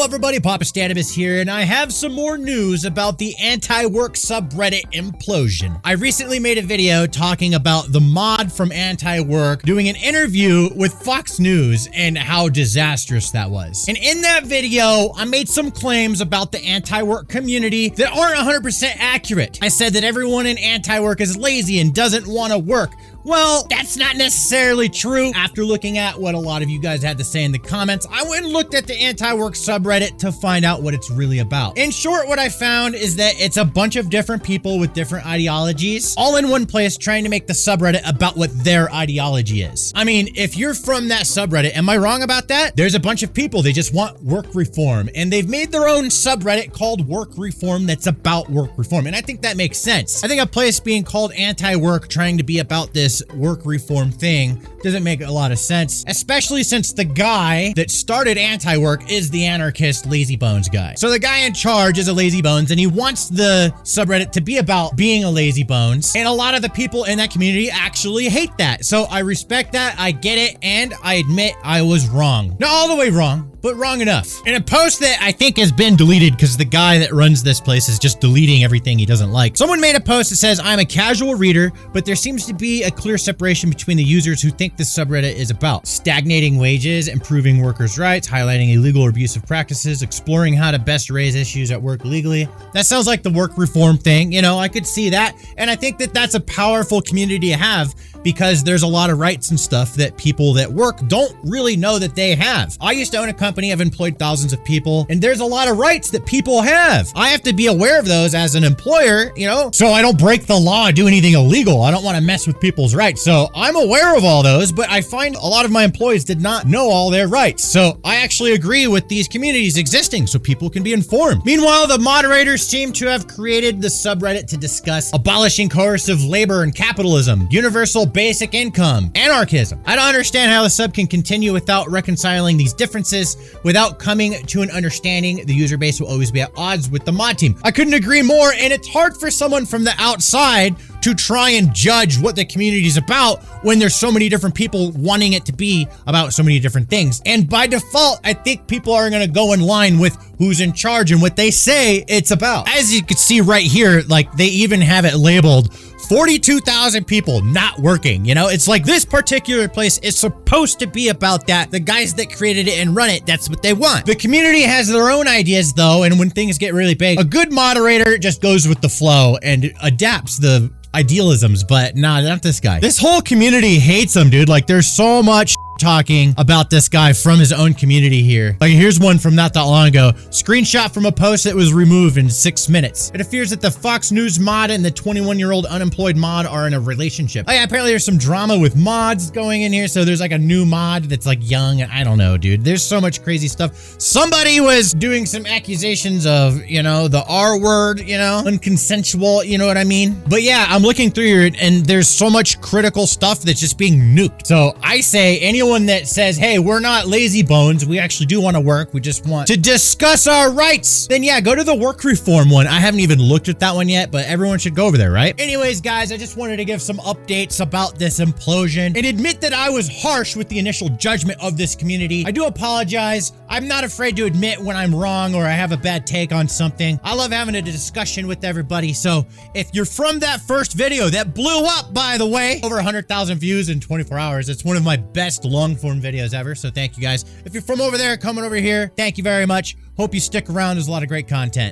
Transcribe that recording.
Hello everybody, Papa Stanibus here, and I have some more news about the anti-work subreddit implosion. I recently made a video talking about the mod from anti-work doing an interview with Fox News and how disastrous that was. And in that video, I made some claims about the anti-work community that aren't 100% accurate. I said that everyone in anti-work is lazy and doesn't want to work. Well, that's not necessarily true. After looking at what a lot of you guys had to say in the comments, I went and looked at the anti-work subreddit to find out what it's really about. In short, what I found is that it's a bunch of different people with different ideologies, all in one place trying to make the subreddit about what their ideology is. I mean, if you're from that subreddit, am I wrong about that? There's a bunch of people, they just want work reform, and they've made their own subreddit called Work Reform that's about work reform, and I think that makes sense. I think a place being called anti-work trying to be about this work reform thing doesn't make a lot of sense, especially since the guy that started anti-work is the anarchist lazy bones guy. So the guy in charge is a lazy bones, and he wants the subreddit to be about being a lazy bones, and a lot of the people in that community actually hate that. So I respect that, I get it, and I admit I was wrong. Not all the way wrong, but wrong enough. In a post that I think has been deleted because the guy that runs this place is just deleting everything he doesn't like, someone made a post that says, "I'm a casual reader, but there seems to be a clear separation between the users who think this subreddit is about stagnating wages, improving workers' rights, highlighting illegal or abusive practices, exploring how to best raise issues at work legally." That sounds like the work reform thing, you know, I could see that. And I think that that's a powerful community to have because there's a lot of rights and stuff that people that work don't really know that they have. I used to own a company, I've employed thousands of people, and there's a lot of rights that people have. I have to be aware of those as an employer, you know, so I don't break the law, do anything illegal. I don't want to mess with people's rights. So I'm aware of all those, but I find a lot of my employees did not know all their rights. So I actually agree with these communities existing so people can be informed. Meanwhile, the moderators seem to have created the subreddit to discuss abolishing coercive labor and capitalism, universal basic income, anarchism. I don't understand how the sub can continue without reconciling these differences. Without coming to an understanding, the user base will always be at odds with the mod team. I couldn't agree more, and it's hard for someone from the outside to try and judge what the community is about when there's so many different people wanting it to be about so many different things. And by default, I think people are gonna go in line with who's in charge and what they say it's about. As you can see right here, like they even have it labeled 42,000 people not working. You know, it's like this particular place is supposed to be about that. The guys that created it and run it, that's what they want. The community has their own ideas though, and when things get really big, a good moderator just goes with the flow and adapts the idealisms, but nah, not this guy. This whole community hates him, dude. Like there's so much talking about this guy from his own community here. Like here's one from not that long ago. Screenshot from a post that was removed in 6 minutes. It appears that the Fox News mod and the 21-year-old unemployed mod are in a relationship. Oh yeah, apparently there's some drama with mods going in here. So there's like a new mod that's like young. I don't know, dude. There's so much crazy stuff. Somebody was doing some accusations of, you know, the R word, you know, unconsensual, you know what I mean? But yeah, I'm looking through here and there's so much critical stuff that's just being nuked. So I say anyone that says, hey, we're not lazy bones, we actually do want to work, we just want to discuss our rights, then yeah, go to the work reform one. I haven't even looked at that one yet, but everyone should go over there, right? Anyways, guys, I just wanted to give some updates about this implosion and admit that I was harsh with the initial judgment of this community. I do apologize. I'm not afraid to admit when I'm wrong or I have a bad take on something. I love having a discussion with everybody. So if you're from that first video that blew up, by the way, over 100,000 views in 24 hours, it's one of my best long form videos ever. So thank you guys. If you're from over there, coming over here, thank you very much. Hope you stick around. There's a lot of great content.